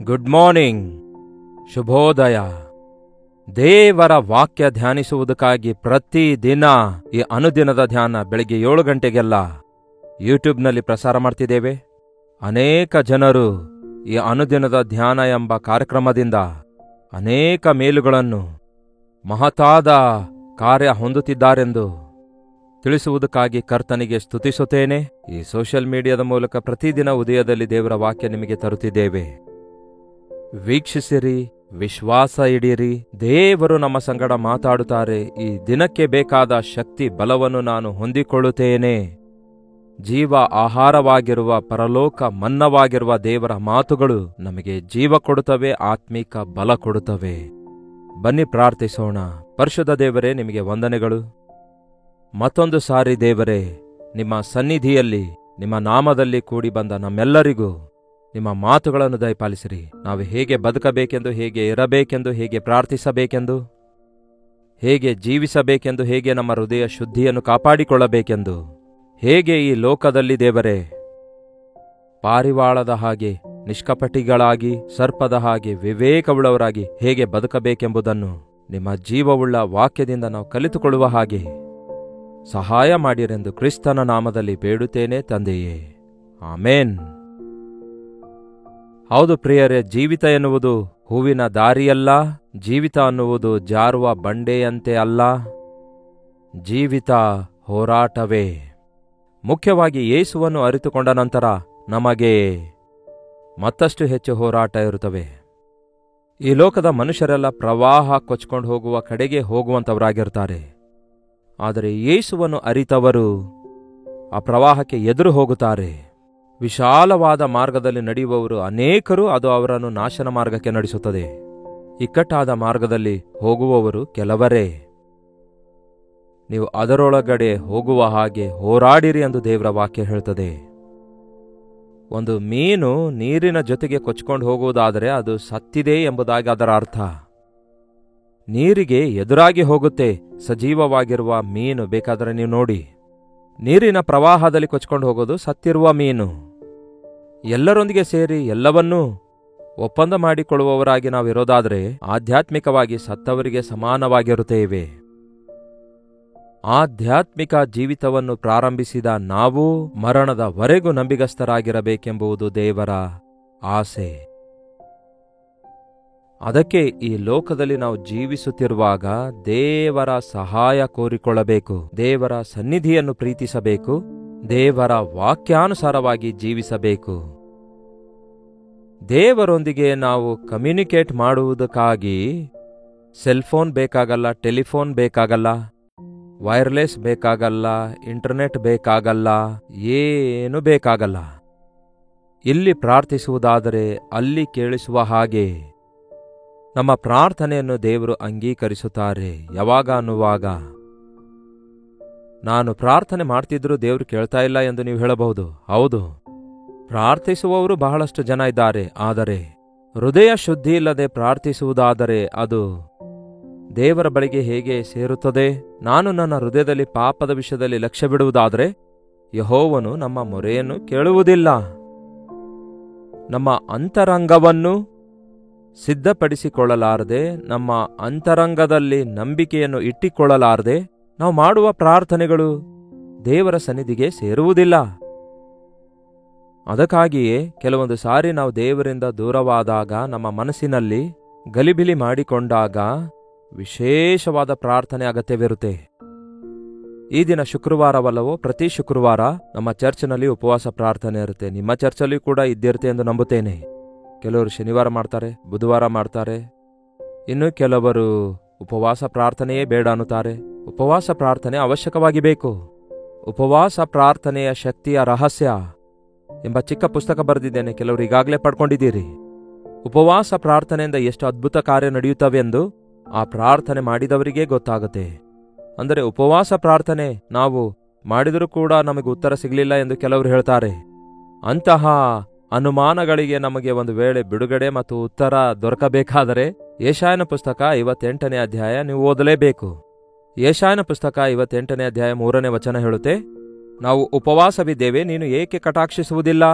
Good morning, ಶುಭೋದಯ. ದೇವರ ವಾಕ್ಯ ಧ್ಯಾನಿಸುವುದಕ್ಕಾಗಿ ಪ್ರತಿದಿನ ಈ ಅನುದಿನದ ಧ್ಯಾನ ಬೆಳಿಗ್ಗೆ 7 ಗಂಟೆಗೆಲ್ಲ ಯೂಟ್ಯೂಬ್ನಲ್ಲಿ ಪ್ರಸಾರ ಮಾಡ್ತಿದ್ದೇವೆ. ಅನೇಕ ಜನರು ಈ ಅನುದಿನದ ಧ್ಯಾನ ಎಂಬ ಕಾರ್ಯಕ್ರಮದಿಂದ ಅನೇಕ ಮೇಲುಗಳನ್ನು, ಮಹತಾದ ಕಾರ್ಯ ಹೊಂದುತ್ತಿದ್ದಾರೆಂದು ತಿಳಿಸುವುದಕ್ಕಾಗಿ ಕರ್ತನಿಗೆ ಸ್ತುತಿಸುತ್ತೇನೆ. ಈ ಸೋಷಿಯಲ್ ಮೀಡಿಯಾದ ಮೂಲಕ ಪ್ರತಿದಿನ ಉದಯದಲ್ಲಿ ದೇವರ ವಾಕ್ಯ ನಿಮಗೆ ತರುತ್ತಿದ್ದೇವೆ. ವೀಕ್ಷಿಸಿರಿ, ವಿಶ್ವಾಸ ಇಡಿರಿ. ದೇವರು ನಮ್ಮ ಸಂಗಡ ಮಾತಾಡುತ್ತಾರೆ. ಈ ದಿನಕ್ಕೆ ಬೇಕಾದ ಶಕ್ತಿ ಬಲವನ್ನು ನಾನು ಹೊಂದಿಕೊಳ್ಳುತ್ತೇನೆ. ಜೀವ ಆಹಾರವಾಗಿರುವ, ಪರಲೋಕ ಮನ್ನವಾಗಿರುವ ದೇವರ ಮಾತುಗಳು ನಮಗೆ ಜೀವ ಕೊಡುತ್ತವೆ, ಆತ್ಮಿಕ ಬಲ ಕೊಡುತ್ತವೆ. ಬನ್ನಿ ಪ್ರಾರ್ಥಿಸೋಣ. ಪರಿಶುದ್ಧ ದೇವರೇ, ನಿಮಗೆ ವಂದನೆಗಳು. ಮತ್ತೊಂದು ಸಾರಿ ದೇವರೇ, ನಿಮ್ಮ ಸನ್ನಿಧಿಯಲ್ಲಿ ನಿಮ್ಮ ನಾಮದಲ್ಲಿ ಕೂಡಿ ಬಂದ ನಮ್ಮೆಲ್ಲರಿಗೂ ನಿಮ್ಮ ಮಾತುಗಳನ್ನು ದಯಪಾಲಿಸಿರಿ. ನಾವು ಹೇಗೆ ಬದುಕಬೇಕೆಂದು, ಹೇಗೆ ಇರಬೇಕೆಂದು, ಹೇಗೆ ಪ್ರಾರ್ಥಿಸಬೇಕೆಂದು, ಹೇಗೆ ಜೀವಿಸಬೇಕೆಂದು, ಹೇಗೆ ನಮ್ಮ ಹೃದಯ ಶುದ್ಧಿಯನ್ನು ಕಾಪಾಡಿಕೊಳ್ಳಬೇಕೆಂದು, ಹೇಗೆ ಈ ಲೋಕದಲ್ಲಿ ದೇವರೇ ಪಾರಿವಾಳದ ಹಾಗೆ ನಿಷ್ಕಪಟಿಗಳಾಗಿ, ಸರ್ಪದ ಹಾಗೆ ವಿವೇಕವುಳ್ಳವರಾಗಿ ಹೇಗೆ ಬದುಕಬೇಕೆಂಬುದನ್ನು ನಿಮ್ಮ ಜೀವವುಳ್ಳ ವಾಕ್ಯದಿಂದ ನಾವು ಕಲಿತುಕೊಳ್ಳುವ ಹಾಗೆ ಸಹಾಯ ಮಾಡಿರೆಂದು ಕ್ರಿಸ್ತನ ನಾಮದಲ್ಲಿ ಬೇಡುತ್ತೇನೆ ತಂದೆಯೇ, ಆಮೇನ್. ಹೌದು ಪ್ರಿಯರೇ, ಜೀವಿತ ಎನ್ನುವುದು ಹೂವಿನ ದಾರಿಯಲ್ಲ. ಜೀವಿತ ಅನ್ನುವುದು ಜಾರುವ ಬಂಡೆಯಂತೆ ಅಲ್ಲ. ಜೀವಿತ ಹೋರಾಟವೇ. ಮುಖ್ಯವಾಗಿ ಯೇಸುವನ್ನು ಅರಿತುಕೊಂಡ ನಂತರ ನಮಗೆ ಮತ್ತಷ್ಟು ಹೆಚ್ಚು ಹೋರಾಟ ಇರುತ್ತವೆ. ಈ ಲೋಕದ ಮನುಷ್ಯರೆಲ್ಲ ಪ್ರವಾಹ ಕೊಚ್ಕೊಂಡು ಹೋಗುವ ಕಡೆಗೆ ಹೋಗುವಂಥವರಾಗಿರ್ತಾರೆ. ಆದರೆ ಯೇಸುವನ್ನು ಅರಿತವರು ಆ ಪ್ರವಾಹಕ್ಕೆ ಎದುರು ಹೋಗುತ್ತಾರೆ. ವಿಶಾಲವಾದ ಮಾರ್ಗದಲ್ಲಿ ನಡೆಯುವವರು ಅನೇಕರು, ಅದು ಅವರನ್ನು ನಾಶನ ಮಾರ್ಗಕ್ಕೆ ನಡೆಸುತ್ತದೆ. ಇಕ್ಕಟ್ಟಾದ ಮಾರ್ಗದಲ್ಲಿ ಹೋಗುವವರು ಕೆಲವರೇ. ನೀವು ಅದರೊಳಗಡೆ ಹೋಗುವ ಹಾಗೆ ಹೋರಾಡಿರಿ ಎಂದು ದೇವರ ವಾಕ್ಯ ಹೇಳ್ತದೆ. ಒಂದು ಮೀನು ನೀರಿನ ಜೊತೆಗೆ ಕೊಚ್ಕೊಂಡು ಹೋಗುವುದಾದರೆ ಅದು ಸತ್ತಿದೆ ಎಂಬುದಾಗಿ ಅದರ ಅರ್ಥ. ನೀರಿಗೆ ಎದುರಾಗಿ ಹೋಗುತ್ತೆ ಸಜೀವವಾಗಿರುವ ಮೀನು. ಬೇಕಾದರೆ ನೀವು ನೋಡಿ, ನೀರಿನ ಪ್ರವಾಹದಲ್ಲಿ ಕೊಚ್ಕೊಂಡು ಹೋಗೋದು ಸತ್ತಿರುವ ಮೀನು. ಎಲ್ಲರೊಂದಿಗೆ ಸೇರಿ ಎಲ್ಲವನ್ನೂ ಒಪ್ಪಂದ ಮಾಡಿಕೊಳ್ಳುವವರಾಗಿ ನಾವಿರೋದಾದರೆ ಆಧ್ಯಾತ್ಮಿಕವಾಗಿ ಸತ್ತವರಿಗೆ ಸಮಾನವಾಗಿರುತ್ತೇವೆ. ಆಧ್ಯಾತ್ಮಿಕ ಜೀವಿತವನ್ನು ಪ್ರಾರಂಭಿಸಿದ ನಾವು ಮರಣದವರೆಗೂ ನಂಬಿಗಸ್ತರಾಗಿರಬೇಕೆಂಬುದು ದೇವರ ಆಸೆ. ಅದಕ್ಕೆ ಈ ಲೋಕದಲ್ಲಿ ನಾವು ಜೀವಿಸುತ್ತಿರುವಾಗ ದೇವರ ಸಹಾಯ ಕೋರಿಕೊಳ್ಳಬೇಕು, ದೇವರ ಸನ್ನಿಧಿಯನ್ನು ಪ್ರೀತಿಸಬೇಕು, ದೇವರ ವಾಕ್ಯಾನುಸಾರವಾಗಿ ಜೀವಿಸಬೇಕು. ದೇವರೊಂದಿಗೆ ನಾವು ಕಮ್ಯುನಿಕೇಟ್ ಮಾಡುವುದಕ್ಕಾಗಿ ಸೆಲ್ಫೋನ್ ಬೇಕಾಗಲ್ಲ, ಟೆಲಿಫೋನ್ ಬೇಕಾಗಲ್ಲ, ವೈರ್ಲೆಸ್ ಬೇಕಾಗಲ್ಲ, ಇಂಟರ್ನೆಟ್ ಬೇಕಾಗಲ್ಲ, ಏನು ಬೇಕಾಗಲ್ಲ. ಇಲ್ಲಿ ಪ್ರಾರ್ಥಿಸುವುದಾದರೆ ಅಲ್ಲಿ ಕೇಳಿಸುವ ಹಾಗೆ ನಮ್ಮ ಪ್ರಾರ್ಥನೆಯನ್ನು ದೇವರು ಅಂಗೀಕರಿಸುತ್ತಾರೆ. ಯಾವಾಗ ಅನ್ನುವಾಗ, ನಾನು ಪ್ರಾರ್ಥನೆ ಮಾಡ್ತಿದ್ರೂ ದೇವರು ಕೇಳ್ತಾ ಇಲ್ಲ ಎಂದು ನೀವು ಹೇಳಬಹುದು. ಹೌದು, ಪ್ರಾರ್ಥಿಸುವವರು ಬಹಳಷ್ಟು ಜನ ಇದ್ದಾರೆ. ಆದರೆ ಹೃದಯ ಶುದ್ಧಿ ಇಲ್ಲದೆ ಪ್ರಾರ್ಥಿಸುವುದಾದರೆ ಅದು ದೇವರ ಬಳಿಗೆ ಹೇಗೆ ಸೇರುತ್ತದೆ? ನಾನು ನನ್ನ ಹೃದಯದಲ್ಲಿ ಪಾಪದ ವಿಷಯದಲ್ಲಿ ಲಕ್ಷ್ಯ ಬಿಡುವುದಾದರೆ ಯೆಹೋವನು ನಮ್ಮ ಮೊರೆಯನ್ನು ಕೇಳುವುದಿಲ್ಲ. ನಮ್ಮ ಅಂತರಂಗವನ್ನು ಸಿದ್ಧಪಡಿಸಿಕೊಳ್ಳಲಾರದೆ, ನಮ್ಮ ಅಂತರಂಗದಲ್ಲಿ ನಂಬಿಕೆಯನ್ನು ಇಟ್ಟಿಕೊಳ್ಳಲಾರದೆ ನಾವು ಮಾಡುವ ಪ್ರಾರ್ಥನೆಗಳು ದೇವರ ಸನ್ನಿಧಿಗೆ ಸೇರುವುದಿಲ್ಲ. ಅದಕ್ಕಾಗಿಯೇ ಕೆಲವೊಂದು ಸಾರಿ ನಾವು ದೇವರಿಂದ ದೂರವಾದಾಗ, ನಮ್ಮ ಮನಸ್ಸಿನಲ್ಲಿ ಗಲಿಬಿಲಿ ಮಾಡಿಕೊಂಡಾಗ ವಿಶೇಷವಾದ ಪ್ರಾರ್ಥನೆ ಅಗತ್ಯವಿರುತ್ತೆ. ಈ ದಿನ ಶುಕ್ರವಾರವಲ್ಲವೋ? ಪ್ರತಿ ಶುಕ್ರವಾರ ನಮ್ಮ ಚರ್ಚ್ನಲ್ಲಿ ಉಪವಾಸ ಪ್ರಾರ್ಥನೆ ಇರುತ್ತೆ. ನಿಮ್ಮ ಚರ್ಚಲ್ಲಿ ಕೂಡ ಇದ್ದಿರುತ್ತೆ ಎಂದು ನಂಬುತ್ತೇನೆ. ಕೆಲವರು ಶನಿವಾರ ಮಾಡ್ತಾರೆ, ಬುಧವಾರ ಮಾಡ್ತಾರೆ. ಇನ್ನು ಕೆಲವರು ಉಪವಾಸ ಪ್ರಾರ್ಥನೆಯೇ ಬೇಡ ಅನ್ನುತ್ತಾರೆ. ಉಪವಾಸ ಪ್ರಾರ್ಥನೆ ಅವಶ್ಯಕವಾಗಿ ಬೇಕು. ಉಪವಾಸ ಪ್ರಾರ್ಥನೆಯ ಶಕ್ತಿಯ ರಹಸ್ಯ ಎಂಬ ಚಿಕ್ಕ ಪುಸ್ತಕ ಬರೆದಿದ್ದೇನೆ. ಕೆಲವರು ಈಗಾಗಲೇ ಪಡ್ಕೊಂಡಿದ್ದೀರಿ. ಉಪವಾಸ ಪ್ರಾರ್ಥನೆಯಿಂದ ಎಷ್ಟು ಅದ್ಭುತ ಕಾರ್ಯ ನಡೆಯುತ್ತವೆಂದು ಆ ಪ್ರಾರ್ಥನೆ ಮಾಡಿದವರಿಗೇ ಗೊತ್ತಾಗುತ್ತೆ. ಅಂದರೆ ಉಪವಾಸ ಪ್ರಾರ್ಥನೆ ನಾವು ಮಾಡಿದರೂ ಕೂಡ ನಮಗೆ ಉತ್ತರ ಸಿಗಲಿಲ್ಲ ಎಂದು ಕೆಲವರು ಹೇಳ್ತಾರೆ. ಅಂತಹ ಅನುಮಾನಗಳಿಗೆ ನಮಗೆ ಒಂದು ವೇಳೆ ಬಿಡುಗಡೆ ಮತ್ತು ಉತ್ತರ ದೊರಕಬೇಕಾದರೆ ಯೆಶಾಯನ ಪುಸ್ತಕ 58ನೇ ಅಧ್ಯಾಯ ನೀವು ಓದಲೇಬೇಕು. ಯೆಶಾಯನ ಪುಸ್ತಕ 58ನೇ ಅಧ್ಯಾಯ 3ನೇ ವಚನ ಹೇಳುತ್ತೆ, ನಾವು ಉಪವಾಸವಿದ್ದೇವೆ, ನೀನು ಏಕೆ ಕಟಾಕ್ಷಿಸುವುದಿಲ್ಲ?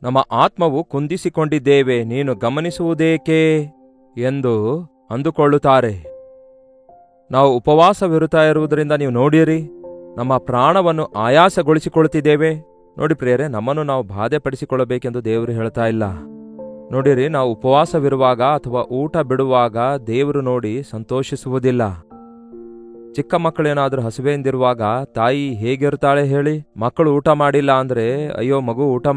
ನಮ್ಮ ಆತ್ಮವು ಕುಂದಿಸಿಕೊಂಡಿದ್ದೇವೆ, ನೀನು ಗಮನಿಸುವುದೇಕೆ ಎಂದು ಅಂದುಕೊಳ್ಳುತ್ತಾರೆ. ನಾವು ಉಪವಾಸವಿರುತ್ತಾ ಇರುವುದರಿಂದ ನೀವು ನೋಡಿರಿ, ನಮ್ಮ ಪ್ರಾಣವನ್ನು ಆಯಾಸಗೊಳಿಸಿಕೊಳ್ಳುತ್ತಿದ್ದೇವೆ. ನೋಡಿ ಪ್ರಿಯರೇ, ನಮ್ಮನ್ನು ನಾವು ಬಾಧೆಪಡಿಸಿಕೊಳ್ಳಬೇಕೆಂದು ದೇವರು ಹೇಳ್ತಾ ಇಲ್ಲ. ನೋಡಿರಿ, ನಾವು ಉಪವಾಸವಿರುವಾಗ ಅಥವಾ ಊಟ ಬಿಡುವಾಗ ದೇವರು ನೋಡಿ ಸಂತೋಷಿಸುವುದಿಲ್ಲ. ಚಿಕ್ಕ ಮಕ್ಕಳೇನಾದರೂ ಹಸಿವೆಯಿಂದಿರುವಾಗ ತಾಯಿ ಹೇಗಿರ್ತಾಳೆ ಹೇಳಿ? ಮಕ್ಕಳು ಊಟ ಮಾಡಿಲ್ಲ ಅಂದ್ರೆ, ಅಯ್ಯೋ ಮಗು ಊಟ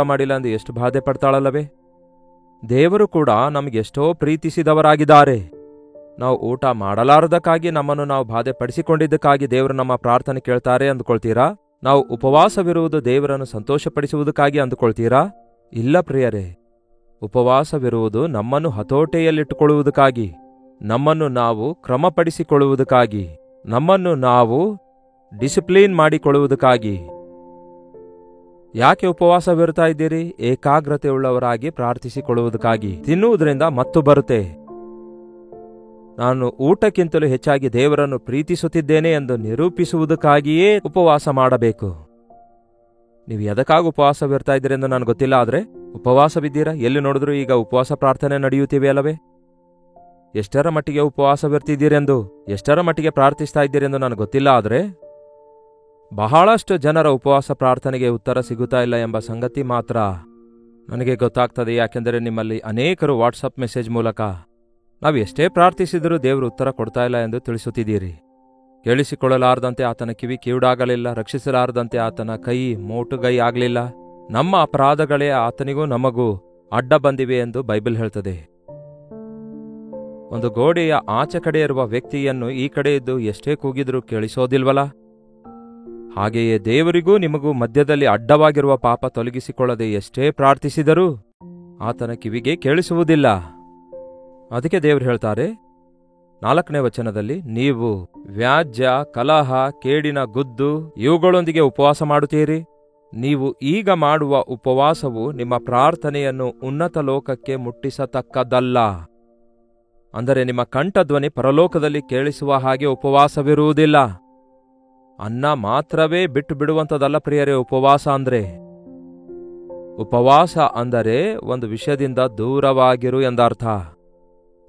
ಮಾಡಿಲ್ಲ ಎಂದು ಎಷ್ಟು ಬಾಧೆ ಪಡ್ತಾಳಲ್ಲವೇ? ದೇವರು ಕೂಡ ನಮಗೆಷ್ಟೋ ಪ್ರೀತಿಸಿದವರಾಗಿದ್ದಾರೆ. ನಾವು ಊಟ ಮಾಡಲಾರದಕ್ಕಾಗಿ ನಮ್ಮನ್ನು ನಾವು ಬಾಧೆ ಪಡಿಸಿಕೊಂಡಿದ್ದಕ್ಕಾಗಿ ದೇವರು ನಮ್ಮ ಪ್ರಾರ್ಥನೆ ಕೇಳ್ತಾರೆ ಅಂದುಕೊಳ್ತೀರಾ? ನಾವು ಉಪವಾಸವಿರುವುದು ದೇವರನ್ನು ಸಂತೋಷಪಡಿಸುವುದಕ್ಕಾಗಿ ಅಂದುಕೊಳ್ತೀರಾ? ಇಲ್ಲ ಪ್ರಿಯರೇ, ಉಪವಾಸವಿರುವುದು ನಮ್ಮನ್ನು ಹತೋಟೆಯಲ್ಲಿಟ್ಟುಕೊಳ್ಳುವುದಕ್ಕಾಗಿ, ನಮ್ಮನ್ನು ನಾವು ಕ್ರಮಪಡಿಸಿಕೊಳ್ಳುವುದಕ್ಕಾಗಿ, ನಮ್ಮನ್ನು ನಾವು ಡಿಸಿಪ್ಲಿನ್ ಮಾಡಿಕೊಳ್ಳುವುದಕ್ಕಾಗಿ. ಯಾಕೆ ಉಪವಾಸವಿರುತ್ತಾ ಇದ್ದೀರಿ? ಏಕಾಗ್ರತೆಯುಳ್ಳವರಾಗಿ ಪ್ರಾರ್ಥಿಸಿಕೊಳ್ಳುವುದಕ್ಕಾಗಿ. ತಿನ್ನುವುದರಿಂದ ಮತ್ತು ಬರುತ್ತೆ. ನಾನು ಊಟಕ್ಕಿಂತಲೂ ಹೆಚ್ಚಾಗಿ ದೇವರನ್ನು ಪ್ರೀತಿಸುತ್ತಿದ್ದೇನೆ ಎಂದು ನಿರೂಪಿಸುವುದಕ್ಕಾಗಿಯೇ ಉಪವಾಸ ಮಾಡಬೇಕು. ನೀವು ಎದಕ್ಕಾಗಿ ಉಪವಾಸವಿರ್ತಾ ಇದ್ದೀರಿ ಎಂದು ನನಗೆ ಗೊತ್ತಿಲ್ಲ, ಆದರೆ ಉಪವಾಸವಿದ್ದೀರಾ? ಎಲ್ಲಿ ನೋಡಿದ್ರೂ ಈಗ ಉಪವಾಸ ಪ್ರಾರ್ಥನೆ ನಡೆಯುತ್ತಿವೆ ಅಲ್ಲವೇ? ಎಷ್ಟರ ಮಟ್ಟಿಗೆ ಉಪವಾಸವಿರ್ತಿದ್ದೀರೆಂದು, ಎಷ್ಟರ ಮಟ್ಟಿಗೆ ಪ್ರಾರ್ಥಿಸ್ತಾ ಇದ್ದೀರೆಂದು ನನಗೆ ಗೊತ್ತಿಲ್ಲ, ಆದರೆ ಬಹಳಷ್ಟು ಜನರ ಉಪವಾಸ ಪ್ರಾರ್ಥನೆಗೆ ಉತ್ತರ ಸಿಗುತ್ತಾ ಇಲ್ಲ ಎಂಬ ಸಂಗತಿ ಮಾತ್ರ ನನಗೆ ಗೊತ್ತಾಗ್ತದೆ. ಯಾಕೆಂದರೆ ನಿಮ್ಮಲ್ಲಿ ಅನೇಕರು ವಾಟ್ಸಪ್ ಮೆಸೇಜ್ ಮೂಲಕ ನಾವು ಎಷ್ಟೇ ಪ್ರಾರ್ಥಿಸಿದರೂ ದೇವರು ಉತ್ತರ ಕೊಡ್ತಾ ಇಲ್ಲ ಎಂದು ತಿಳಿಸುತ್ತಿದ್ದೀರಿ. ಕೇಳಿಸಿಕೊಳ್ಳಲಾರದಂತೆ ಆತನ ಕಿವಿ ಕಿವುಡಾಗಲಿಲ್ಲ, ರಕ್ಷಿಸಲಾರದಂತೆ ಆತನ ಕೈ ಮೋಟುಗೈ ಆಗಲಿಲ್ಲ. ನಮ್ಮ ಅಪರಾಧಗಳೇ ಆತನಿಗೂ ನಮಗೂ ಅಡ್ಡ ಬಂದಿವೆ ಎಂದು ಬೈಬಲ್ ಹೇಳ್ತದೆ. ಒಂದು ಗೋಡೆಯ ಆಚೆ ಕಡೆ ಇರುವ ವ್ಯಕ್ತಿಯನ್ನು ಈ ಕಡೆ ಇದ್ದು ಎಷ್ಟೇ ಕೂಗಿದ್ರೂ ಕೇಳಿಸೋದಿಲ್ವಲ್ಲ? ಹಾಗೆಯೇ ದೇವರಿಗೂ ನಿಮಗೂ ಮಧ್ಯದಲ್ಲಿ ಅಡ್ಡವಾಗಿರುವ ಪಾಪ ತೊಲಗಿಸಿಕೊಳ್ಳದೆ ಎಷ್ಟೇ ಪ್ರಾರ್ಥಿಸಿದರೂ ಆತನ ಕಿವಿಗೆ ಕೇಳಿಸುವುದಿಲ್ಲ. ಅದಕ್ಕೆ ದೇವರು ಹೇಳ್ತಾರೆ 4ನೇ ವಚನದಲ್ಲಿ, ನೀವು ವ್ಯಾಜ್ಯ, ಕಲಹ, ಕೇಡಿನ ಗುದ್ದು ಇವುಗಳೊಂದಿಗೆ ಉಪವಾಸ ಮಾಡುತ್ತೀರಿ. ನೀವು ಈಗ ಮಾಡುವ ಉಪವಾಸವು ನಿಮ್ಮ ಪ್ರಾರ್ಥನೆಯನ್ನು ಉನ್ನತ ಲೋಕಕ್ಕೆ ಮುಟ್ಟಿಸತಕ್ಕದ್ದಲ್ಲ. ಅಂದರೆ ನಿಮ್ಮ ಕಂಠಧ್ವನಿ ಪರಲೋಕದಲ್ಲಿ ಕೇಳಿಸುವ ಹಾಗೆ ಉಪವಾಸವಿರುವುದಿಲ್ಲ. ಅನ್ನ ಮಾತ್ರವೇ ಬಿಟ್ಟು ಬಿಡುವಂಥದ್ದಲ್ಲ ಪ್ರಿಯರೇ ಉಪವಾಸ ಅಂದ್ರೆ. ಉಪವಾಸ ಅಂದರೆ ಒಂದು ವಿಷಯದಿಂದ ದೂರವಾಗಿರು ಎಂದರ್ಥ.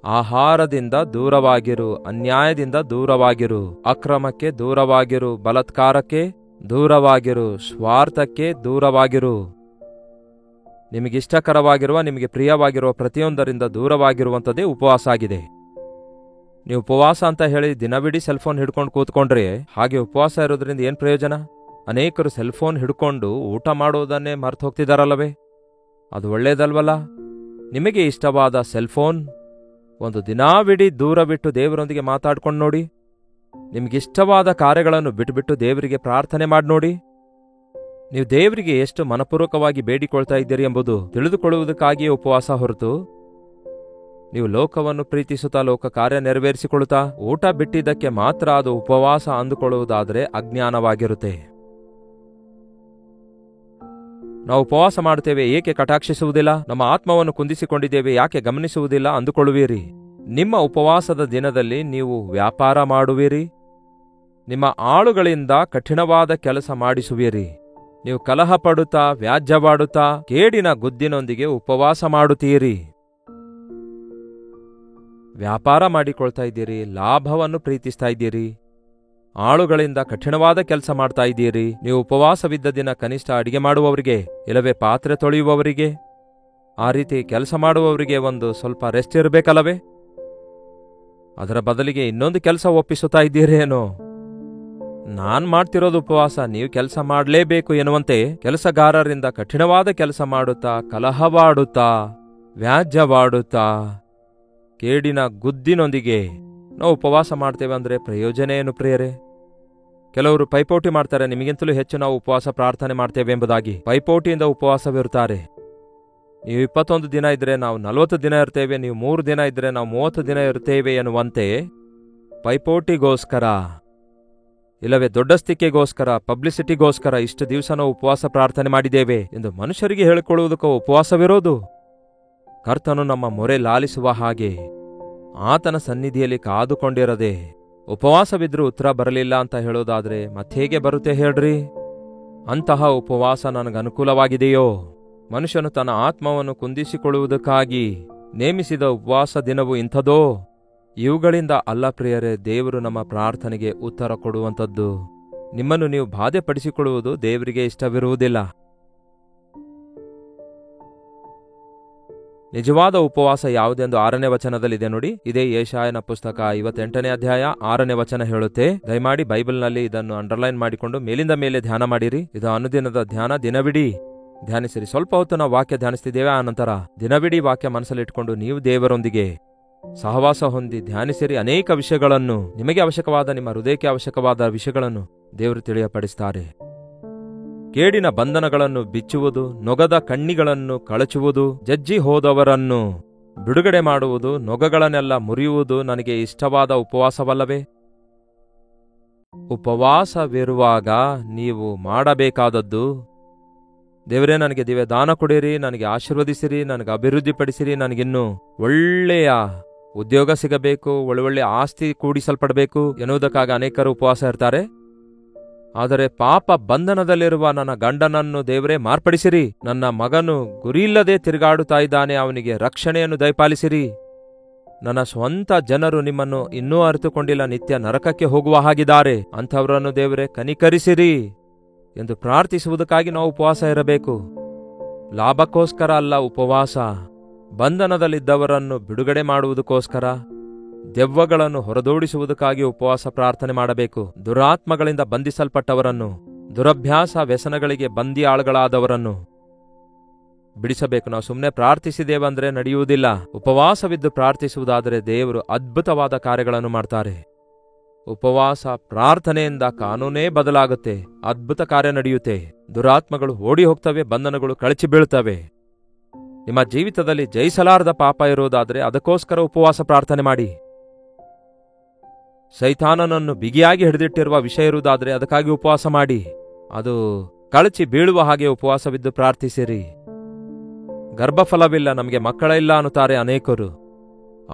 ಆಹಾರದಿಂದ ದೂರವಾಗಿರು, ಅನ್ಯಾಯದಿಂದ ದೂರವಾಗಿರು, ಅಕ್ರಮಕ್ಕೆ ದೂರವಾಗಿರು, ಬಲಾತ್ಕಾರಕ್ಕೆ ದೂರವಾಗಿರು, ಸ್ವಾರ್ಥಕ್ಕೆ ದೂರವಾಗಿರು. ನಿಮಗಿಷ್ಟಕರವಾಗಿರುವ, ನಿಮಗೆ ಪ್ರಿಯವಾಗಿರುವ ಪ್ರತಿಯೊಂದರಿಂದ ದೂರವಾಗಿರುವಂಥದ್ದೇ ಉಪವಾಸ ಆಗಿದೆ. ನೀವು ಉಪವಾಸ ಅಂತ ಹೇಳಿ ದಿನವಿಡೀ ಸೆಲ್ಫೋನ್ ಹಿಡ್ಕೊಂಡು ಕೂತ್ಕೊಂಡ್ರೆ ಹಾಗೆ ಉಪವಾಸ ಇರೋದ್ರಿಂದ ಏನು ಪ್ರಯೋಜನ? ಅನೇಕರು ಸೆಲ್ಫೋನ್ ಹಿಡ್ಕೊಂಡು ಊಟ ಮಾಡೋದನ್ನೇ ಮರ್ತು ಹೋಗ್ತಿದಾರಲ್ಲವೇ? ಅದು ಒಳ್ಳೇದಲ್ವಲ್ಲ? ನಿಮಗೆ ಇಷ್ಟವಾದ ಸೆಲ್ಫೋನ್ ಒಂದು ದಿನಾವಿಡೀ ದೂರವಿಟ್ಟು ದೇವರೊಂದಿಗೆ ಮಾತಾಡ್ಕೊಂಡು ನೋಡಿ. ನಿಮಗಿಷ್ಟವಾದ ಕಾರ್ಯಗಳನ್ನು ಬಿಟ್ಟುಬಿಟ್ಟು ದೇವರಿಗೆ ಪ್ರಾರ್ಥನೆ ಮಾಡಿ ನೋಡಿ. ನೀವು ದೇವರಿಗೆ ಎಷ್ಟು ಮನಪೂರ್ವಕವಾಗಿ ಬೇಡಿಕೊಳ್ತಾ ಇದ್ದೀರಿ ಎಂಬುದು ತಿಳಿದುಕೊಳ್ಳುವುದಕ್ಕಾಗಿಯೇ ಉಪವಾಸ ಹೊರತು ನೀವು ಲೋಕವನ್ನು ಪ್ರೀತಿಸುತ್ತಾ ಲೋಕ ಕಾರ್ಯ ನೆರವೇರಿಸಿಕೊಳ್ಳುತ್ತಾ ಊಟ ಬಿಟ್ಟಿದ್ದಕ್ಕೆ ಮಾತ್ರ ಅದು ಉಪವಾಸ ಅಂದುಕೊಳ್ಳುವುದಾದರೆ ಅಜ್ಞಾನವಾಗಿರುತ್ತೆ. ನಾವು ಉಪವಾಸ ಮಾಡುತ್ತೇವೆ, ಏಕೆ ಕಟಾಕ್ಷಿಸುವುದಿಲ್ಲ? ನಮ್ಮ ಆತ್ಮವನ್ನು ಕುಂದಿಸಿಕೊಂಡಿದ್ದೇವೆ, ಯಾಕೆ ಗಮನಿಸುವುದಿಲ್ಲ ಅಂದುಕೊಳ್ಳುವಿರಿ. ನಿಮ್ಮ ಉಪವಾಸದ ದಿನದಲ್ಲಿ ನೀವು ವ್ಯಾಪಾರ ಮಾಡುವಿರಿ, ನಿಮ್ಮ ಆಳುಗಳಿಂದ ಕಠಿಣವಾದ ಕೆಲಸ ಮಾಡಿಸುವಿರಿ. ನೀವು ಕಲಹ ಪಡುತ್ತಾ, ವ್ಯಾಜ್ಯವಾಡುತ್ತಾ, ಕೇಡಿನ ಗುದ್ದಿನೊಂದಿಗೆ ಉಪವಾಸ ಮಾಡುತ್ತೀರಿ. ವ್ಯಾಪಾರ ಮಾಡಿಕೊಳ್ತಾ ಇದ್ದೀರಿ, ಲಾಭವನ್ನು ಪ್ರೀತಿಸ್ತಾ ಇದ್ದೀರಿ, ಆಳುಗಳಿಂದ ಕಠಿಣವಾದ ಕೆಲಸ ಮಾಡ್ತಾ ಇದ್ದೀರಿ. ನೀವು ಉಪವಾಸವಿದ್ದ ದಿನ ಕನಿಷ್ಠ ಅಡಿಗೆ ಮಾಡುವವರಿಗೆ, ಇಲ್ಲವೇ ಪಾತ್ರೆ ತೊಳೆಯುವವರಿಗೆ, ಆ ರೀತಿ ಕೆಲಸ ಮಾಡುವವರಿಗೆ ಒಂದು ಸ್ವಲ್ಪ ರೆಸ್ಟ್ ಇರಬೇಕಲ್ಲವೇ? ಅದರ ಬದಲಿಗೆ ಇನ್ನೊಂದು ಕೆಲಸ ಒಪ್ಪಿಸುತ್ತಾ ಇದ್ದೀರೇನೋ? ನಾನ್ ಮಾಡ್ತಿರೋದು ಉಪವಾಸ, ನೀವು ಕೆಲಸ ಮಾಡಲೇಬೇಕು ಎನ್ನುವಂತೆ ಕೆಲಸಗಾರರಿಂದ ಕಠಿಣವಾದ ಕೆಲಸ ಮಾಡುತ್ತಾ, ಕಲಹವಾಡುತ್ತಾ, ವ್ಯಾಜ್ಯವಾಡುತ್ತಾ, ಕೇಡಿನ ಗುದ್ದಿನೊಂದಿಗೆ ನಾವು ಉಪವಾಸ ಮಾಡ್ತೇವೆ ಅಂದರೆ ಪ್ರಯೋಜನ ಏನು ಪ್ರಿಯರೇ? ಕೆಲವರು ಪೈಪೋಟಿ ಮಾಡ್ತಾರೆ, ನಿಮಗಿಂತಲೂ ಹೆಚ್ಚು ನಾವು ಉಪವಾಸ ಪ್ರಾರ್ಥನೆ ಮಾಡ್ತೇವೆ ಎಂಬುದಾಗಿ ಪೈಪೋಟಿಯಿಂದ ಉಪವಾಸವಿರುತ್ತಾರೆ. ನೀವು 21 ದಿನ ಇದ್ರೆ ನಾವು 40 ದಿನ ಇರ್ತೇವೆ, ನೀವು 3 ದಿನ ಇದ್ರೆ ನಾವು 30 ದಿನ ಇರ್ತೇವೆ ಎನ್ನುವಂತೆ ಪೈಪೋಟಿಗೋಸ್ಕರ, ಇಲ್ಲವೇ ದೊಡ್ಡಸ್ತಿಕೆಗೋಸ್ಕರ, ಪಬ್ಲಿಸಿಟಿಗೋಸ್ಕರ ಇಷ್ಟು ದಿವಸ ನಾವು ಉಪವಾಸ ಪ್ರಾರ್ಥನೆ ಮಾಡಿದ್ದೇವೆ ಎಂದು ಮನುಷ್ಯರಿಗೆ ಹೇಳಿಕೊಳ್ಳುವುದಕ್ಕೂ ಉಪವಾಸವಿರೋದು. ಕರ್ತನು ನಮ್ಮ ಮೊರೆ ಲಾಲಿಸುವ ಹಾಗೆ ಆತನ ಸನ್ನಿಧಿಯಲ್ಲಿ ಕಾದುಕೊಂಡಿರದೆ ಉಪವಾಸವಿದ್ರೂ ಉತ್ತರ ಬರಲಿಲ್ಲ ಅಂತ ಹೇಳೋದಾದ್ರೆ ಮತ್ತೇಗೆ ಬರುತ್ತೆ ಹೇಳ್ರಿ? ಅಂತಹ ಉಪವಾಸ ನನಗನುಕೂಲವಾಗಿದೆಯೋ? ಮನುಷ್ಯನು ತನ್ನ ಆತ್ಮವನ್ನು ಕುಂದಿಸಿಕೊಳ್ಳುವುದಕ್ಕಾಗಿ ನೇಮಿಸಿದ ಉಪವಾಸ ದಿನವು ಇಂಥದೋ? ಇವುಗಳಿಂದ ಅಲ್ಲ ಪ್ರಿಯರೇ, ದೇವರು ನಮ್ಮ ಪ್ರಾರ್ಥನೆಗೆ ಉತ್ತರ ಕೊಡುವಂಥದ್ದು. ನಿಮ್ಮನ್ನು ನೀವು ಬಾಧೆಪಡಿಸಿಕೊಳ್ಳುವುದು ದೇವರಿಗೆ ಇಷ್ಟವಿರುವುದಿಲ್ಲ. ನಿಜವಾದ ಉಪವಾಸ ಯಾವುದೆಂದು 6ನೇ ವಚನದಲ್ಲಿದೆ ನೋಡಿ. ಇದೇ ಯೆಶಾಯನ ಪುಸ್ತಕ 58ನೇ ಅಧ್ಯಾಯ 6ನೇ ವಚನ ಹೇಳುತ್ತೆ. ದಯಮಾಡಿ ಬೈಬಲ್ನಲ್ಲಿ ಇದನ್ನು ಅಂಡರ್ಲೈನ್ ಮಾಡಿಕೊಂಡು ಮೇಲಿಂದ ಮೇಲೆ ಧ್ಯಾನ ಮಾಡಿರಿ. ಇದು ಅನುದಿನದ ಧ್ಯಾನ. ದಿನವಿಡೀ ಧ್ಯಾನಿಸಿರಿ. ಸ್ವಲ್ಪ ಹೊತ್ತು ನಾವು ವಾಕ್ಯ ಧ್ಯಾನಿಸ್ತಿದ್ದೇವೆ. ಆ ನಂತರ ದಿನವಿಡೀ ವಾಕ್ಯ ಮನಸ್ಸಲ್ಲಿಟ್ಕೊಂಡು ನೀವು ದೇವರೊಂದಿಗೆ ಸಹವಾಸ ಹೊಂದಿ ಧ್ಯಾನಿಸಿರಿ. ಅನೇಕ ವಿಷಯಗಳನ್ನು, ನಿಮಗೆ ಅವಶ್ಯಕವಾದ, ನಿಮ್ಮ ಹೃದಯಕ್ಕೆ ಅವಶ್ಯಕವಾದ ವಿಷಯಗಳನ್ನು ದೇವರು ತಿಳಿಯಪಡಿಸ್ತಾರೆ. ಕೇಡಿನ ಬಂಧನಗಳನ್ನು ಬಿಚ್ಚುವುದು, ನೊಗದ ಕಣ್ಣಿಗಳನ್ನು ಕಳಚುವುದು, ಜಜ್ಜಿ ಹೋದವರನ್ನು ಬಿಡುಗಡೆ ಮಾಡುವುದು, ನೊಗಗಳನ್ನೆಲ್ಲ ಮುರಿಯುವುದು ನನಗೆ ಇಷ್ಟವಾದ ಉಪವಾಸವಲ್ಲವೇ? ಉಪವಾಸವಿರುವಾಗ ನೀವು ಮಾಡಬೇಕಾದದ್ದು, ದೇವರೇ ನನಗೆ ದಿವ್ಯ ದಾನ ಕೊಡಿರಿ, ನನಗೆ ಆಶೀರ್ವದಿಸಿರಿ, ನನಗೆ ಅಭಿವೃದ್ಧಿಪಡಿಸಿರಿ, ನನಗಿನ್ನೂ ಒಳ್ಳೆಯ ಉದ್ಯೋಗ ಸಿಗಬೇಕು, ಒಳ್ಳೊಳ್ಳೆ ಆಸ್ತಿ ಕೂಡಿಸಲ್ಪಡಬೇಕು ಎನ್ನುವುದಕ್ಕಾಗಿ ಅನೇಕರು ಉಪವಾಸ ಇರ್ತಾರೆ. ಆದರೆ ಪಾಪ ಬಂಧನದಲ್ಲಿರುವ ನನ್ನ ಗಂಡನನ್ನು ದೇವರೇ ಮಾರ್ಪಡಿಸಿರಿ, ನನ್ನ ಮಗನು ಗುರಿಯಿಲ್ಲದೆ ತಿರುಗಾಡುತ್ತಾ ಇದ್ದಾನೆ, ಅವನಿಗೆ ರಕ್ಷಣೆಯನ್ನು ದಯಪಾಲಿಸಿರಿ, ನನ್ನ ಸ್ವಂತ ಜನರು ನಿಮ್ಮನ್ನು ಇನ್ನೂ ಅರಿತುಕೊಂಡಿಲ್ಲ, ನಿತ್ಯ ನರಕಕ್ಕೆ ಹೋಗುವ ಹಾಗಿದ್ದಾರೆ, ಅಂಥವರನ್ನು ದೇವರೇ ಕನಿಕರಿಸಿರಿ ಎಂದು ಪ್ರಾರ್ಥಿಸುವುದಕ್ಕಾಗಿ ನಾವು ಉಪವಾಸ ಇರಬೇಕು. ಲಾಭಕ್ಕೋಸ್ಕರ ಅಲ್ಲ ಉಪವಾಸ, ಬಂಧನದಲ್ಲಿದ್ದವರನ್ನು ಬಿಡುಗಡೆ ಮಾಡುವುದಕ್ಕೋಸ್ಕರ, ದೆವ್ವಗಳನ್ನು ಹೊರದೋಡಿಸುವುದಕ್ಕಾಗಿ ಉಪವಾಸ ಪ್ರಾರ್ಥನೆ ಮಾಡಬೇಕು. ದುರಾತ್ಮಗಳಿಂದ ಬಂಧಿಸಲ್ಪಟ್ಟವರನ್ನು, ದುರಭ್ಯಾಸ ವ್ಯಸನಗಳಿಗೆ ಬಂದಿಯಾಳುಗಳಾದವರನ್ನು ಬಿಡಿಸಬೇಕು. ನಾವು ಸುಮ್ಮನೆ ಪ್ರಾರ್ಥಿಸಿದೇವಂದ್ರೆ ನಡೆಯುವುದಿಲ್ಲ. ಉಪವಾಸವಿದ್ದು ಪ್ರಾರ್ಥಿಸುವುದಾದರೆ ದೇವರು ಅದ್ಭುತವಾದ ಕಾರ್ಯಗಳನ್ನು ಮಾಡ್ತಾರೆ. ಉಪವಾಸ ಪ್ರಾರ್ಥನೆಯಿಂದ ಕಾನೂನೇ ಬದಲಾಗುತ್ತೆ, ಅದ್ಭುತ ಕಾರ್ಯ ನಡೆಯುತ್ತೆ, ದುರಾತ್ಮಗಳು ಓಡಿ ಹೋಗ್ತವೆ, ಬಂಧನಗಳು ಕಳಚಿ ಬೀಳ್ತವೆ. ನಿಮ್ಮ ಜೀವಿತದಲ್ಲಿ ಜಯಿಸಲಾರದ ಪಾಪ ಇರುವುದಾದರೆ ಅದಕ್ಕೋಸ್ಕರ ಉಪವಾಸ ಪ್ರಾರ್ಥನೆ ಮಾಡಿ. ಸೈತಾನನನ್ನು ಬಿಗಿಯಾಗಿ ಹಿಡಿದಿಟ್ಟಿರುವ ವಿಷಯ ಇರುವುದಾದರೆ ಅದಕ್ಕಾಗಿ ಉಪವಾಸ ಮಾಡಿ. ಅದು ಕಳಚಿ ಬೀಳುವ ಹಾಗೆ ಉಪವಾಸವಿದ್ದು ಪ್ರಾರ್ಥಿಸಿರಿ. ಗರ್ಭಫಲವಿಲ್ಲ, ನಮಗೆ ಮಕ್ಕಳ ಇಲ್ಲ ಅನ್ನುತ್ತಾರೆ ಅನೇಕರು.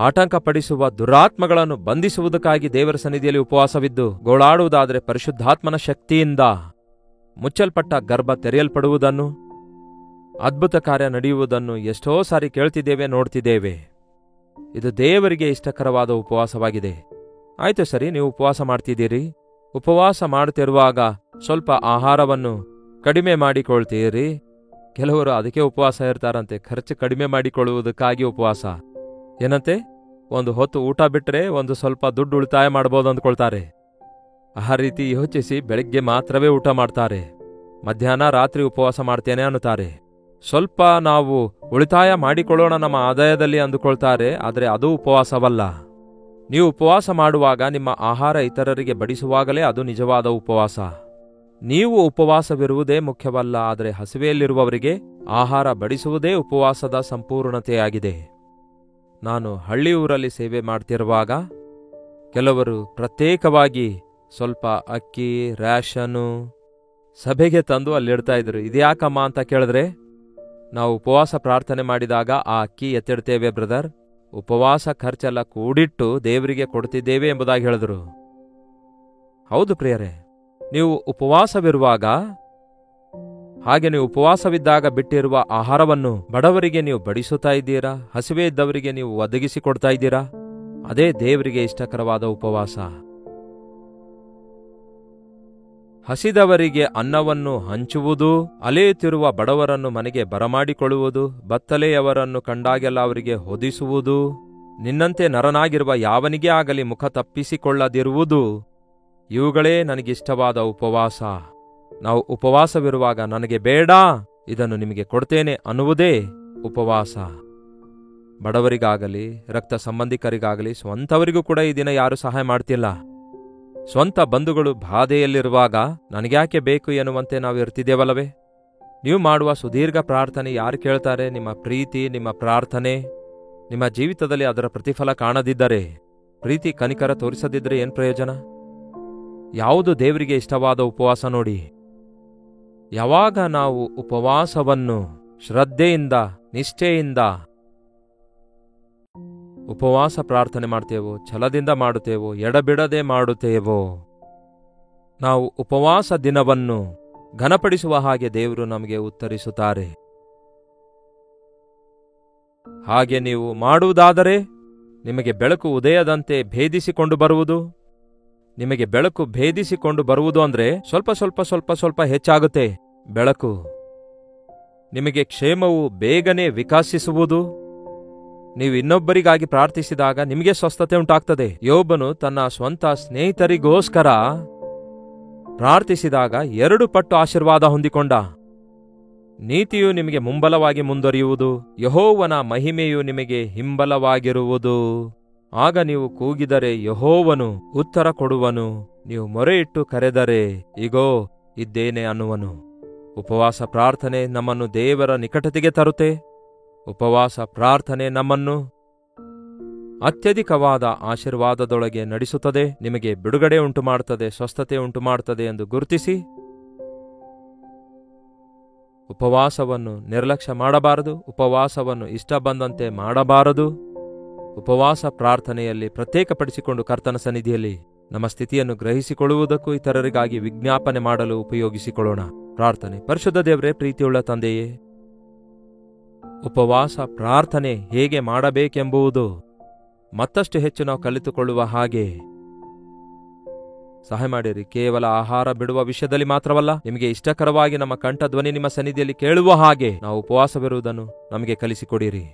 ಆಟಂಕಪಡಿಸುವ ದುರಾತ್ಮಗಳನ್ನು ಬಂಧಿಸುವುದಕ್ಕಾಗಿ ದೇವರ ಸನ್ನಿಧಿಯಲ್ಲಿ ಉಪವಾಸವಿದ್ದು ಗೋಳಾಡುವುದಾದರೆ ಪರಿಶುದ್ಧಾತ್ಮನ ಶಕ್ತಿಯಿಂದ ಮುಚ್ಚಲ್ಪಟ್ಟ ಗರ್ಭ ತೆರೆಯಲ್ಪಡುವುದನ್ನು, ಅದ್ಭುತ ಕಾರ್ಯ ನಡೆಯುವುದನ್ನು ಎಷ್ಟೋ ಸಾರಿ ಕೇಳ್ತಿದ್ದೇವೆ, ನೋಡ್ತಿದ್ದೇವೆ. ಇದು ದೇವರಿಗೆ ಇಷ್ಟಕರವಾದ ಉಪವಾಸವಾಗಿದೆ. ಆಯ್ತು ಸರಿ, ನೀವು ಉಪವಾಸ ಮಾಡ್ತಿದ್ದೀರಿ. ಉಪವಾಸ ಮಾಡುತ್ತಿರುವಾಗ ಸ್ವಲ್ಪ ಆಹಾರವನ್ನು ಕಡಿಮೆ ಮಾಡಿಕೊಳ್ತೀರಿ. ಕೆಲವರು ಅದಕ್ಕೆ ಉಪವಾಸ ಇರ್ತಾರಂತೆ, ಖರ್ಚು ಕಡಿಮೆ ಮಾಡಿಕೊಳ್ಳುವುದಕ್ಕಾಗಿ ಉಪವಾಸ. ಏನಂತೆ, ಒಂದು ಹೊತ್ತು ಊಟ ಬಿಟ್ಟರೆ ಒಂದು ಸ್ವಲ್ಪ ದುಡ್ಡು ಉಳಿತಾಯ ಮಾಡ್ಬೋದು ಅಂದ್ಕೊಳ್ತಾರೆ. ಆ ರೀತಿ ಯೋಚಿಸಿ ಬೆಳಗ್ಗೆ ಮಾತ್ರವೇ ಊಟ ಮಾಡ್ತಾರೆ, ಮಧ್ಯಾಹ್ನ ರಾತ್ರಿ ಉಪವಾಸ ಮಾಡ್ತೇನೆ ಅನ್ನುತ್ತಾರೆ. ಸ್ವಲ್ಪ ನಾವು ಉಳಿತಾಯ ಮಾಡಿಕೊಳ್ಳೋಣ ನಮ್ಮ ಆದಾಯದಲ್ಲಿ ಅಂದುಕೊಳ್ತಾರೆ, ಆದರೆ ಅದು ಉಪವಾಸವಲ್ಲ. ನೀವು ಉಪವಾಸ ಮಾಡುವಾಗ ನಿಮ್ಮ ಆಹಾರ ಇತರರಿಗೆ ಬಡಿಸುವಾಗಲೇ ಅದು ನಿಜವಾದ ಉಪವಾಸ. ನೀವು ಉಪವಾಸವಿರುವುದೇ ಮುಖ್ಯವಲ್ಲ, ಆದರೆ ಹಸಿವೆಯಲ್ಲಿರುವವರಿಗೆ ಆಹಾರ ಬಡಿಸುವುದೇ ಉಪವಾಸದ ಸಂಪೂರ್ಣತೆಯಾಗಿದೆ. ನಾನು ಹಳ್ಳಿ ಊರಲ್ಲಿ ಸೇವೆ ಮಾಡ್ತಿರುವಾಗ ಕೆಲವರು ಪ್ರತ್ಯೇಕವಾಗಿ ಸ್ವಲ್ಪ ಅಕ್ಕಿ, ರ್ಯಾಷನ್ನು ಸಭೆಗೆ ತಂದು ಅಲ್ಲಿಡ್ತಾ ಇದ್ರು. ಇದ್ಯಾಕಮ್ಮ ಅಂತ ಕೇಳಿದ್ರೆ, ನಾವು ಉಪವಾಸ ಪ್ರಾರ್ಥನೆ ಮಾಡಿದಾಗ ಆ ಅಕ್ಕಿ ಎತ್ತಿಡ್ತೇವೆ ಬ್ರದರ್, ಉಪವಾಸ ಖರ್ಚೆಲ್ಲ ಕೂಡಿಟ್ಟು ದೇವರಿಗೆ ಕೊಡ್ತಿದ್ದೇವೆ ಎಂಬುದಾಗಿ ಹೇಳಿದ್ರು. ಹೌದು ಪ್ರಿಯರೇ, ನೀವು ಉಪವಾಸವಿರುವಾಗ, ಹಾಗೆ ನೀವು ಉಪವಾಸವಿದ್ದಾಗ ಬಿಟ್ಟಿರುವ ಆಹಾರವನ್ನು ಬಡವರಿಗೆ ನೀವು ಬಡಿಸುತ್ತಾ ಇದ್ದೀರಾ, ಹಸಿವೆ ಇದ್ದವರಿಗೆ ನೀವು ಒದಗಿಸಿಕೊಡ್ತಾ ಇದ್ದೀರಾ, ಅದೇ ದೇವರಿಗೆ ಇಷ್ಟಕರವಾದ ಉಪವಾಸ. ಹಸಿದವರಿಗೆ ಅನ್ನವನ್ನು ಹಂಚುವುದು, ಅಲೆಯುತ್ತಿರುವ ಬಡವರನ್ನು ಮನೆಗೆ ಬರಮಾಡಿಕೊಳ್ಳುವುದು, ಬತ್ತಲೆಯವರನ್ನು ಕಂಡಾಗೆಲ್ಲ ಅವರಿಗೆ ಹೊದಿಸುವುದು, ನಿನ್ನಂತೆ ನರನಾಗಿರುವ ಯಾವನಿಗೇ ಆಗಲಿ ಮುಖ ತಪ್ಪಿಸಿಕೊಳ್ಳದಿರುವುದು, ಇವುಗಳೇ ನನಗಿಷ್ಟವಾದ ಉಪವಾಸ. ನಾವು ಉಪವಾಸವಿರುವಾಗ ನನಗೆ ಬೇಡ, ಇದನ್ನು ನಿಮಗೆ ಕೊಡ್ತೇನೆ ಅನ್ನುವುದೇ ಉಪವಾಸ. ಬಡವರಿಗಾಗಲಿ, ರಕ್ತ ಸಂಬಂಧಿಕರಿಗಾಗಲಿ, ಸ್ವಂತವರಿಗೂ ಕೂಡ ಈ ದಿನ ಯಾರು ಸಹಾಯ ಮಾಡ್ತಿಲ್ಲ. ಸ್ವಂತ ಬಂಧುಗಳು ಬಾಧೆಯಲ್ಲಿರುವಾಗ ನನಗ್ಯಾಕೆ ಬೇಕು ಎನ್ನುವಂತೆ ನಾವು ಇರ್ತಿದ್ದೇವಲ್ಲವೇ? ನೀವು ಮಾಡುವ ಸುದೀರ್ಘ ಪ್ರಾರ್ಥನೆ ಯಾರು ಕೇಳ್ತಾರೆ? ನಿಮ್ಮ ಪ್ರೀತಿ, ನಿಮ್ಮ ಪ್ರಾರ್ಥನೆ ನಿಮ್ಮ ಜೀವಿತದಲ್ಲಿ ಅದರ ಪ್ರತಿಫಲ ಕಾಣದಿದ್ದರೆ, ಪ್ರೀತಿ ಕನಿಕರ ತೋರಿಸದಿದ್ದರೆ ಏನು ಪ್ರಯೋಜನ? ಯಾವುದು ದೇವರಿಗೆ ಇಷ್ಟವಾದ ಉಪವಾಸ ನೋಡಿ. ಯಾವಾಗ ನಾವು ಉಪವಾಸವನ್ನು ಶ್ರದ್ಧೆಯಿಂದ, ನಿಷ್ಠೆಯಿಂದ ಉಪವಾಸ ಪ್ರಾರ್ಥನೆ ಮಾಡ್ತೇವೋ, ಛಲದಿಂದ ಮಾಡುತ್ತೇವೋ, ಎಡಬಿಡದೆ ಮಾಡುತ್ತೇವೋ, ನಾವು ಉಪವಾಸ ದಿನವನ್ನು ಘನಪಡಿಸುವ ಹಾಗೆ ದೇವರು ನಮಗೆ ಉತ್ತರಿಸುತ್ತಾರೆ. ಹಾಗೆ ನೀವು ಮಾಡುವುದಾದರೆ ನಿಮಗೆ ಬೆಳಕು ಉದಯದಂತೆ ಭೇದಿಸಿಕೊಂಡು ಬರುವುದು. ನಿಮಗೆ ಬೆಳಕು ಭೇದಿಸಿಕೊಂಡು ಬರುವುದು ಅಂದ್ರೆ ಸ್ವಲ್ಪ ಸ್ವಲ್ಪ ಸ್ವಲ್ಪ ಸ್ವಲ್ಪ ಹೆಚ್ಚಾಗುತ್ತೆ ಬೆಳಕು. ನಿಮಗೆ ಕ್ಷೇಮವು ಬೇಗನೆ ವಿಕಾಸಿಸುವುದು. ನೀವು ಇನ್ನೊಬ್ಬರಿಗಾಗಿ ಪ್ರಾರ್ಥಿಸಿದಾಗ ನಿಮಗೆ ಸ್ವಸ್ಥತೆ ಉಂಟಾಗ್ತದೆ. ಯೋಬನು ತನ್ನ ಸ್ವಂತ ಸ್ನೇಹಿತರಿಗೋಸ್ಕರ ಪ್ರಾರ್ಥಿಸಿದಾಗ 2 ಪಟ್ಟು ಆಶೀರ್ವಾದ ಹೊಂದಿಕೊಂಡ. ನೀತಿಯು ನಿಮಗೆ ಮುಂಬಲವಾಗಿ ಮುಂದುವರಿಯುವುದು, ಯೆಹೋವನ ಮಹಿಮೆಯು ನಿಮಗೆ ಹಿಂಬಲವಾಗಿರುವುದು. ಆಗ ನೀವು ಕೂಗಿದರೆ ಯೆಹೋವನು ಉತ್ತರ ಕೊಡುವನು, ನೀವು ಮೊರೆಯಿಟ್ಟು ಕರೆದರೆ ಇಗೋ ಇದ್ದೇನೆ ಅನ್ನುವನು. ಉಪವಾಸ ಪ್ರಾರ್ಥನೆ ನಮ್ಮನ್ನು ದೇವರ ನಿಕಟತೆಗೆ ತರುತ್ತೆ. ಉಪವಾಸ ಪ್ರಾರ್ಥನೆ ನಮ್ಮನ್ನು ಅತ್ಯಧಿಕವಾದ ಆಶೀರ್ವಾದದೊಳಗೆ ನಡೆಸುತ್ತದೆ, ನಿಮಗೆ ಬಿಡುಗಡೆ ಉಂಟುಮಾಡುತ್ತದೆ, ಸ್ವಸ್ಥತೆ ಉಂಟುಮಾಡುತ್ತದೆ ಎಂದು ಗುರುತಿಸಿ ಉಪವಾಸವನ್ನು ನಿರ್ಲಕ್ಷ್ಯ ಮಾಡಬಾರದು. ಉಪವಾಸವನ್ನು ಇಷ್ಟ ಬಂದಂತೆ ಮಾಡಬಾರದು. ಉಪವಾಸ ಪ್ರಾರ್ಥನೆಯಲ್ಲಿ ಪ್ರತ್ಯೇಕಪಡಿಸಿಕೊಂಡು ಕರ್ತನ ಸನ್ನಿಧಿಯಲ್ಲಿ ನಮ್ಮ ಸ್ಥಿತಿಯನ್ನು ಗ್ರಹಿಸಿಕೊಳ್ಳುವುದಕ್ಕೂ ಇತರರಿಗಾಗಿ ವಿಜ್ಞಾಪನೆ ಮಾಡಲು ಉಪಯೋಗಿಸಿಕೊಳ್ಳೋಣ. ಪ್ರಾರ್ಥನೆ. ಪರಿಶುದ್ಧ ದೇವರೇ, ಪ್ರೀತಿಯುಳ್ಳ ತಂದೆಯೇ, ಉಪವಾಸ ಪ್ರಾರ್ಥನೆ ಹೇಗೆ ಮಾಡಬೇಕೆಂಬುದು ಮತ್ತಷ್ಟು ಹೆಚ್ಚು ನಾವು ಕಲಿತುಕೊಳ್ಳುವ ಹಾಗೆ ಸಹಾಯ ಮಾಡಿರಿ. ಕೇವಲ ಆಹಾರ ಬಿಡುವ ವಿಷಯದಲ್ಲಿ ಮಾತ್ರವಲ್ಲ, ನಿಮಗೆ ಇಷ್ಟಕರವಾಗಿ ನಮ್ಮ ಕಂಠ ಧ್ವನಿ ನಿಮ್ಮ ಸನ್ನಿಧಿಯಲ್ಲಿ ಕೇಳುವ ಹಾಗೆ ನಾವು ಉಪವಾಸವಿರುವುದನ್ನು ನಮಗೆ ಕಲಿಸಿಕೊಡಿರಿ.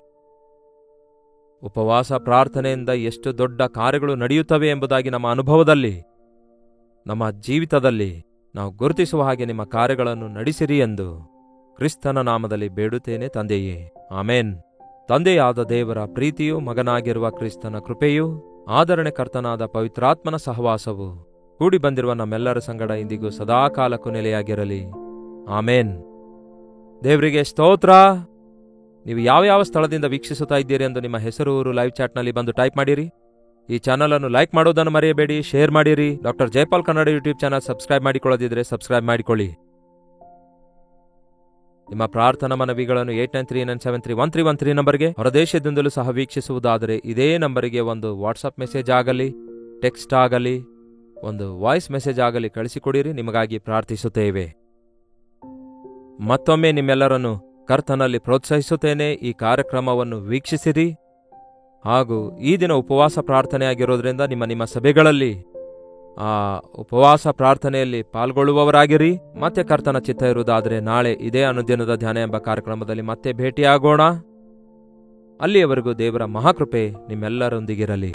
ಉಪವಾಸ ಪ್ರಾರ್ಥನೆಯಿಂದ ಎಷ್ಟು ದೊಡ್ಡ ಕಾರ್ಯಗಳು ನಡೆಯುತ್ತವೆ ಎಂಬುದಾಗಿ ನಮ್ಮ ಅನುಭವದಲ್ಲಿ, ನಮ್ಮ ಜೀವಿತದಲ್ಲಿ ನಾವು ಗುರುತಿಸುವ ಹಾಗೆ ನಿಮ್ಮ ಕಾರ್ಯಗಳನ್ನು ನಡೆಸಿರಿ ಎಂದು ಕ್ರಿಸ್ತನ ನಾಮದಲ್ಲಿ ಬೇಡುತ್ತೇನೆ ತಂದೆಯೇ, ಆಮೇನ್. ತಂದೆಯಾದ ದೇವರ ಪ್ರೀತಿಯೂ ಮಗನಾಗಿರುವ ಕ್ರಿಸ್ತನ ಕೃಪೆಯೂ ಆದರಣೆಕರ್ತನಾದ ಪವಿತ್ರಾತ್ಮನ ಸಹವಾಸವು ಕೂಡಿ ಬಂದಿರುವ ನಮ್ಮೆಲ್ಲರ ಸಂಗಡ ಇಂದಿಗೂ ಸದಾಕಾಲಕ್ಕೂ ನೆಲೆಯಾಗಿರಲಿ. ಆಮೇನ್. ದೇವರಿಗೆ ಸ್ತೋತ್ರ. ನೀವು ಯಾವ ಸ್ಥಳದಿಂದ ವೀಕ್ಷಿಸುತ್ತಾ ಇದ್ದೀರಿ ಎಂದು ನಿಮ್ಮ ಹೆಸರು, ಊರು ಲೈವ್ ಚಾಟ್ನಲ್ಲಿ ಬಂದು ಟೈಪ್ ಮಾಡಿರಿ. ಈ ಚಾನಲ್ ಅನ್ನು ಲೈಕ್ ಮಾಡೋದನ್ನು ಮರೆಯಬೇಡಿ, ಶೇರ್ ಮಾಡಿರಿ. Doctor Jaipal Kannada YouTube channel subscribe ಮಾಡಿಕೊಳ್ಳದಿದ್ರೆ ಸಬ್ಸ್ಕ್ರೈಬ್ ಮಾಡಿಕೊಳ್ಳಿ. ನಿಮ್ಮ ಪ್ರಾರ್ಥನಾ ಮನವಿಗಳನ್ನು 8939731313 ನಂಬರ್ಗೆ ಹೊರದೇಶದಿಂದಲೂ ಸಹ ವೀಕ್ಷಿಸುವುದಾದರೆ ಇದೇ ನಂಬರಿಗೆ ಒಂದು ವಾಟ್ಸಪ್ ಮೆಸೇಜ್ ಆಗಲಿ, ಟೆಕ್ಸ್ಟ್ ಆಗಲಿ, ಒಂದು ವಾಯ್ಸ್ ಮೆಸೇಜ್ ಆಗಲಿ ಕಳಿಸಿಕೊಡಿರಿ. ನಿಮಗಾಗಿ ಪ್ರಾರ್ಥಿಸುತ್ತೇವೆ. ಮತ್ತೊಮ್ಮೆ ನಿಮ್ಮೆಲ್ಲರನ್ನು ಕರ್ತನಲ್ಲಿ ಪ್ರೋತ್ಸಾಹಿಸುತ್ತೇನೆ. ಈ ಕಾರ್ಯಕ್ರಮವನ್ನು ವೀಕ್ಷಿಸಿರಿ. ಹಾಗೂ ಈ ದಿನ ಉಪವಾಸ ಪ್ರಾರ್ಥನೆ ಆಗಿರೋದ್ರಿಂದ ನಿಮ್ಮ ಸಭೆಗಳಲ್ಲಿ ಆ ಉಪವಾಸ ಪ್ರಾರ್ಥನೆಯಲ್ಲಿ ಪಾಲ್ಗೊಳ್ಳುವವರಾಗಿರಿ. ಮತ್ತೆ ಕರ್ತನ ಚಿತ್ತ ಇರುವುದಾದರೆ ನಾಳೆ ಇದೇ ಅನುದಿನದ ಧ್ಯಾನ ಎಂಬ ಕಾರ್ಯಕ್ರಮದಲ್ಲಿ ಮತ್ತೆ ಭೇಟಿಯಾಗೋಣ. ಅಲ್ಲಿಯವರೆಗೂ ದೇವರ ಮಹಾಕೃಪೆ ನಿಮ್ಮೆಲ್ಲರೊಂದಿಗಿರಲಿ.